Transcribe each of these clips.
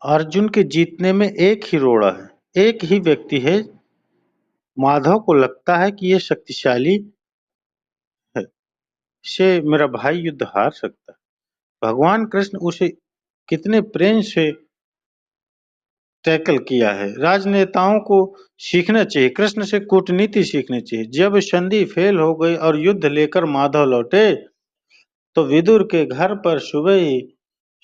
अर्जुन के जीतने में एक ही रोड़ा है, एक ही व्यक्ति है। माधव को लगता है कि ये शक्तिशाली है, से मेरा भाई युद्ध हार सकता है। भगवान कृष्ण उसे कितने प्रेम से टैकल किया है। राजनेताओं को सीखना चाहिए, कृष्ण से कूटनीति सीखनी चाहिए। जब संधि फेल हो गई और युद्ध लेकर माधव लौटे, तो विदुर के घर पर सुबह ही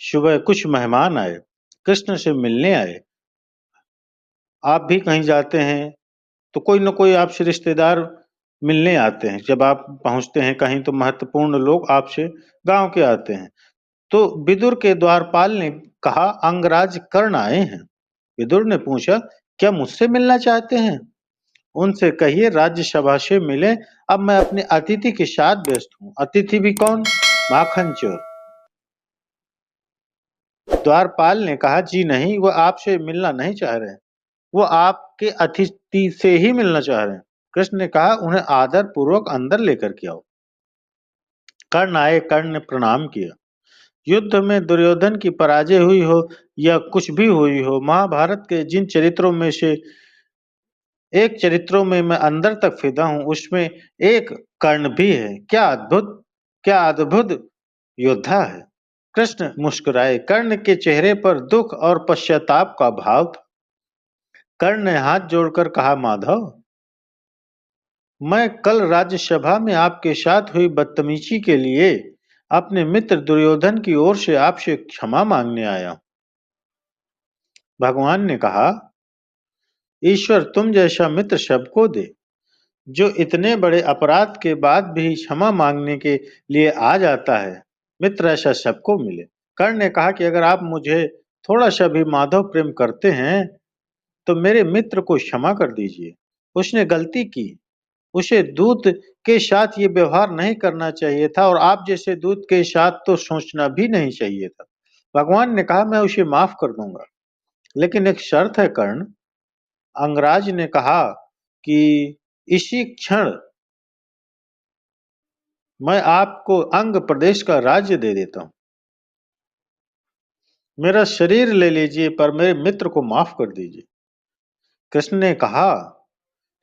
सुबह कुछ मेहमान आए, कृष्ण से मिलने आए। आप भी कहीं जाते हैं तो कोई न कोई आपसे रिश्तेदार मिलने आते हैं। जब आप पहुंचते हैं कहीं तो महत्वपूर्ण लोग आपसे गांव के आते हैं। तो विदुर के द्वारपाल ने कहा, अंगराज कर्ण आए हैं। विदुर ने पूछा, क्या मुझसे मिलना चाहते हैं? उनसे कहिए राज्यसभा से मिले, अब मैं अपने अतिथि के साथ व्यस्त हूँ। अतिथि भी कौन? माखन चोर। द्वारपाल ने कहा, जी नहीं, वह आपसे मिलना नहीं चाह रहे हैं, वो आपके अतिथि से ही मिलना चाह रहे हैं। कृष्ण ने कहा, उन्हें आदर पूर्वक अंदर लेकर के आओ। कर्ण आए, कर्ण ने प्रणाम किया। युद्ध में दुर्योधन की पराजय हुई हो या कुछ भी हुई हो, महाभारत के जिन चरित्रों में से एक चरित्रों में मैं अंदर तक फिदा हूं, उसमें एक कर्ण भी है। क्या अद्भुत योद्धा है। कृष्ण मुस्कुराए। कर्ण के चेहरे पर दुख और पश्चाताप का भाव था। कर्ण ने हाथ जोड़कर कहा, माधव, मैं कल राज्यसभा में आपके साथ हुई बदतमीजी के लिए अपने मित्र दुर्योधन की ओर से आपसे क्षमा मांगने आया। भगवान ने कहा, ईश्वर तुम जैसा मित्र सबको दे, जो इतने बड़े अपराध के बाद भी क्षमा मांगने के लिए आ जाता है। मित्र ऐसा सबको मिले। कर्ण ने कहा कि अगर आप मुझे थोड़ा सा भी माधव प्रेम करते हैं तो मेरे मित्र को क्षमा कर दीजिए। उसने गलती की। उसे दूत के साथ ये व्यवहार नहीं करना चाहिए था, और आप जैसे दूत के साथ तो सोचना भी नहीं चाहिए था। भगवान ने कहा, मैं उसे माफ कर दूंगा, लेकिन एक शर्त है कर्ण। अंगराज ने कहा कि इसी क्षण मैं आपको अंग प्रदेश का राज्य दे देता हूं। मेरा शरीर ले लीजिए, पर मेरे मित्र को माफ कर दीजिए। कृष्ण ने कहा,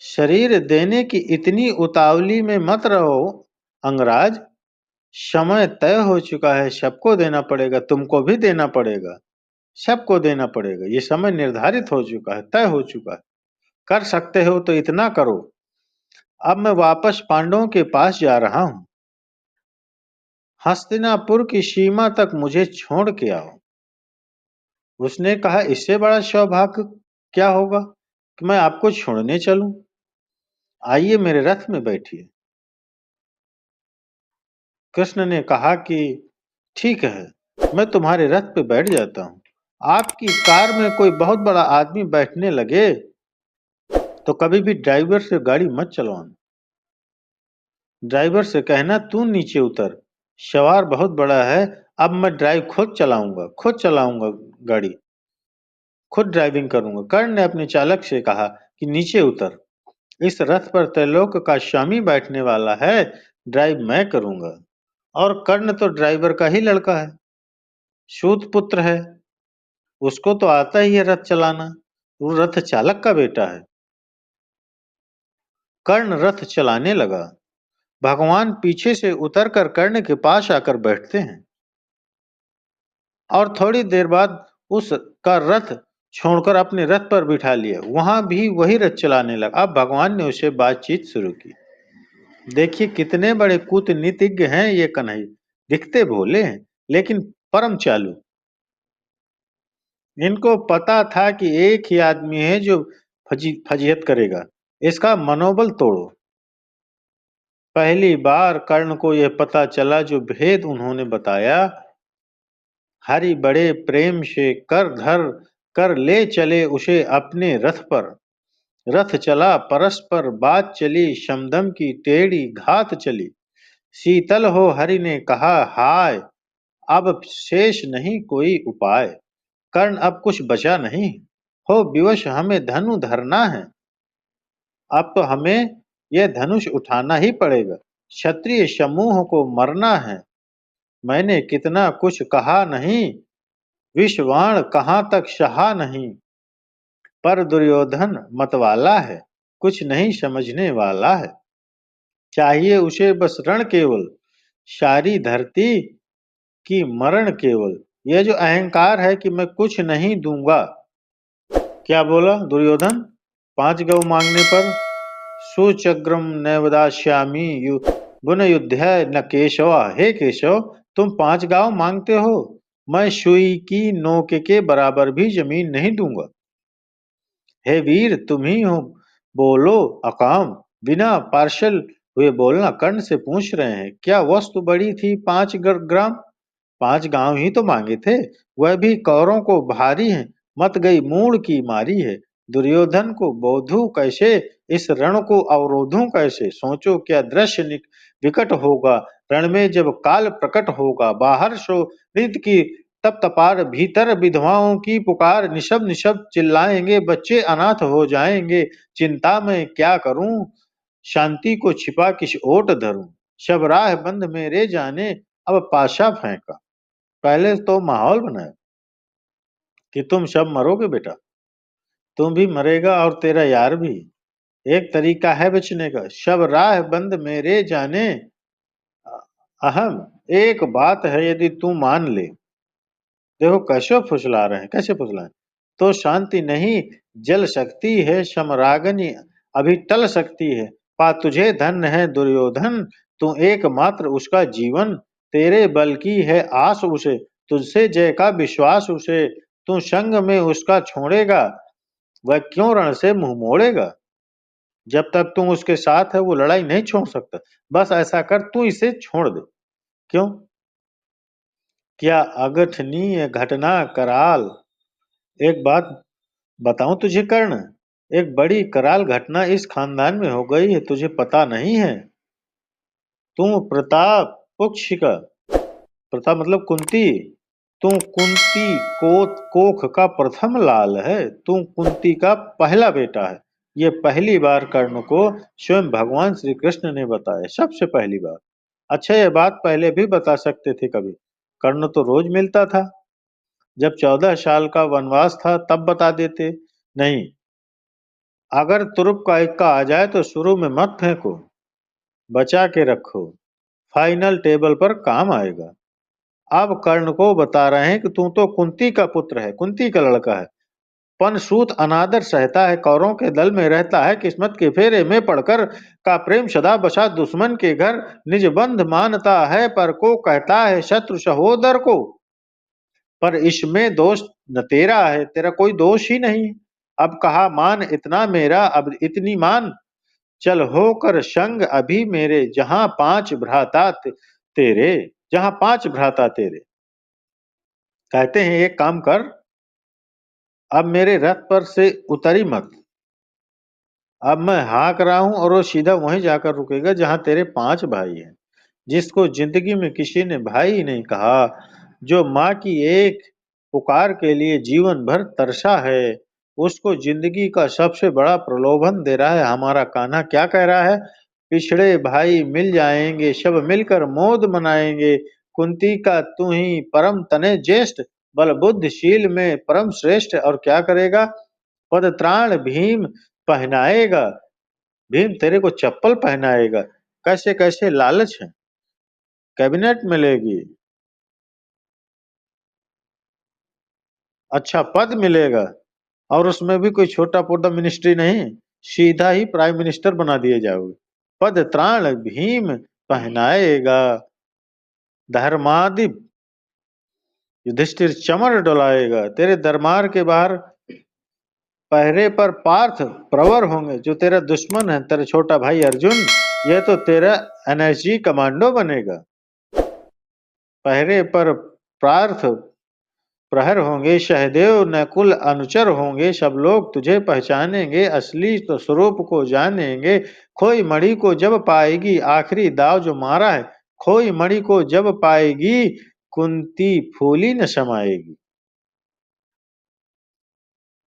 शरीर देने की इतनी उतावली में मत रहो अंगराज। समय तय हो चुका है, सबको देना पड़ेगा, तुमको भी देना पड़ेगा, सबको देना पड़ेगा। ये समय निर्धारित हो चुका है, तय हो चुका है। कर सकते हो तो इतना करो। अब मैं वापस पांडवों के पास जा रहा हूं। हस्तिनापुर की सीमा तक मुझे छोड़ के आओ। उसने कहा, इससे बड़ा सौभाग्य क्या होगा कि मैं आपको छोड़ने चलूं। आइए मेरे रथ में बैठिए। कृष्ण ने कहा कि ठीक है, मैं तुम्हारे रथ पे बैठ जाता हूँ। आपकी कार में कोई बहुत बड़ा आदमी बैठने लगे तो कभी भी ड्राइवर से गाड़ी मत चलवाना। ड्राइवर से कहना, तू नीचे उतर, सवार बहुत बड़ा है, अब मैं ड्राइव खुद चलाऊंगा गाड़ी, खुद ड्राइविंग करूंगा। कर्ण ने अपने चालक से कहा कि नीचे उतर, इस रथ पर त्रैलोक का स्वामी बैठने वाला है, ड्राइव मैं करूंगा। और कर्ण तो ड्राइवर का ही लड़का है, सूत पुत्र है, उसको तो आता ही है रथ चलाना, वो रथ चालक का बेटा है। कर्ण रथ चलाने लगा। भगवान पीछे से उतरकर कर्ण के पास आकर बैठते हैं, और थोड़ी देर बाद उसका रथ छोड़कर अपने रथ पर बिठा लिया। वहां भी वही रथ चलाने लगा। अब भगवान ने उसे बातचीत शुरू की। देखिए कितने बड़े कूटनीतिज्ञ हैं ये कन्हैया। दिखते भोले हैं लेकिन परम चालू। इनको पता था कि एक ही आदमी है जो फजीहत करेगा, इसका मनोबल तोड़ो। पहली बार कर्ण को यह पता चला जो भेद उन्होंने बताया। हरि बड़े प्रेम से कर धर कर ले चले उसे अपने रथ पर। रथ चला परस्पर बात चली, शमदम की टेढ़ी घात चली। शीतल हो हरि ने कहा, हाय अब शेष नहीं कोई उपाय। कर्ण अब कुछ बचा नहीं, हो विवश हमें धनु धरना है। अब तो हमें यह धनुष उठाना ही पड़ेगा, क्षत्रिय समूह को मरना है। मैंने कितना कुछ कहा नहीं, विषवाण कहाँ तक सहा नहीं, पर दुर्योधन मतवाला है, कुछ नहीं समझने वाला है। चाहिए उसे बस रण केवल, सारी धरती की मरण केवल। यह जो अहंकार है कि मैं कुछ नहीं दूंगा। क्या बोला दुर्योधन 5 गौ मांगने पर? सुचग्रम नैवदास्यामि बुन युद्ध न केशव। हे केशव, तुम 5 गांव मांगते हो, मैं सुई की नोक के बराबर भी जमीन नहीं दूंगा। हे वीर, तुम ही हो, बोलो अकाम। बिना पार्शल हुए बोलना। कर्ण से पूछ रहे हैं, क्या वस्तु बड़ी थी 5 ग्राम? 5 गांव ही तो मांगे थे, वह भी कौरों को भारी है, मत गई मूड की मारी है। दुर्योधन को बोधू कैसे, इस रण को अवरोधूं कैसे? सोचो क्या दृश्य विकट होगा, रण में जब काल प्रकट होगा। बाहर सो रित की तप तपार, भीतर विधवाओं की पुकार। निशब्द निशब्द चिल्लाएंगे, बच्चे अनाथ हो जाएंगे। चिंता में क्या करूं, शांति को छिपा किस ओट धरूं। शब राह बंद मेरे जाने, अब पाशा फेंका। पहले तो माहौल बनाया कि तुम सब मरोगे बेटा, तुम भी मरेगा और तेरा यार भी। एक तरीका है बचने का, शब राह बंद मेरे जाने। अहम एक बात है, यदि तू मान ले। देखो कैसे फुसला रहे हैं, कैसे फुसला है। तो शांति नहीं जल सकती है, समरागनी अभी टल सकती है। पा तुझे धन्य है दुर्योधन, तू एकमात्र उसका जीवन। तेरे बल की है आस उसे, तुझसे जय का विश्वास उसे। तू संग में उसका छोड़ेगा, वह क्यों रण से मुंह मोड़ेगा। जब तक तू उसके साथ है वो लड़ाई नहीं छोड़ सकता। बस ऐसा कर, तू इसे छोड़ दे। क्यों? क्या अगठनीय घटना कराल। एक बात बताऊं तुझे कर्ण, एक बड़ी कराल घटना इस खानदान में हो गई है, तुझे पता नहीं है। तू प्रताप पुक्ष का, प्रताप मतलब कुंती, तू कुंती कोख का प्रथम लाल है, तू कुंती का पहला बेटा है। ये पहली बार कर्ण को स्वयं भगवान श्री कृष्ण ने बताया, सबसे पहली बार। अच्छा, ये बात पहले भी बता सकते थे कभी, कर्ण तो रोज मिलता था। जब 14 साल का वनवास था तब बता देते। नहीं, अगर तुरुप का इक्का आ जाए तो शुरू में मत फेंको, बचा के रखो, फाइनल टेबल पर काम आएगा। अब कर्ण को बता रहे हैं कि तू तो कुंती का पुत्र है, कुंती का लड़का है। पनसूत अनादर सहता है, कौरों के दल में रहता है, किस्मत के फेरे में पड़कर का प्रेम सदा बसा दुश्मन के घर। निज बंध मानता है, पर को कहता है शत्रु सहोदर को। पर इसमें दोष न तेरा है, तेरा कोई दोष ही नहीं। अब कहा मान इतना मेरा, अब इतनी मान। चल होकर संग अभी मेरे, जहां 5 भ्राता तेरे, जहां 5 भ्राता तेरे। कहते हैं एक काम कर, अब मेरे रथ पर से उतरी मत। अब मैं हाँक रहा हूं और वो सीधा वहीं जाकर रुकेगा जहां तेरे 5 भाई हैं। जिसको जिंदगी में किसी ने भाई ही नहीं कहा, जो माँ की एक पुकार के लिए जीवन भर तरसा है, उसको जिंदगी का सबसे बड़ा प्रलोभन दे रहा है हमारा कान्हा। क्या कह रहा है? पिछड़े भाई मिल जाएंगे, सब मिलकर मौज मनाएंगे। कुंती का तू ही परम तने ज्येष्ठ, बल बुद्धिशील में परम श्रेष्ठ। और क्या करेगा? पद त्राण भीम पहनाएगा, भीम तेरे को चप्पल पहनाएगा। कैसे कैसे लालच है। कैबिनेट मिलेगी, अच्छा पद मिलेगा, और उसमें भी कोई छोटा मोटा मिनिस्ट्री नहीं, सीधा ही प्राइम मिनिस्टर बना दिए जाओगे। पद त्राण भीम पहनाएगा, धर्मादि युधिष्ठिर चमर डोलाएगा। तेरे दरबार के बाहर पहरे पर पार्थ प्रवर होंगे, जो तेरा दुश्मन है, तेरा छोटा भाई अर्जुन, ये तो तेरा एनएसजी कमांडो बनेगा। पहरे पर पार्थ प्रहर होंगे, सहदेव नकुल अनुचर होंगे। सब लोग तुझे पहचानेंगे, असली तो स्वरूप को जानेंगे। खोई मणि को जब पाएगी, आखिरी दाव जो मारा है, खोई मणि को जब पाएगी, कुंती फूली न समाएगी।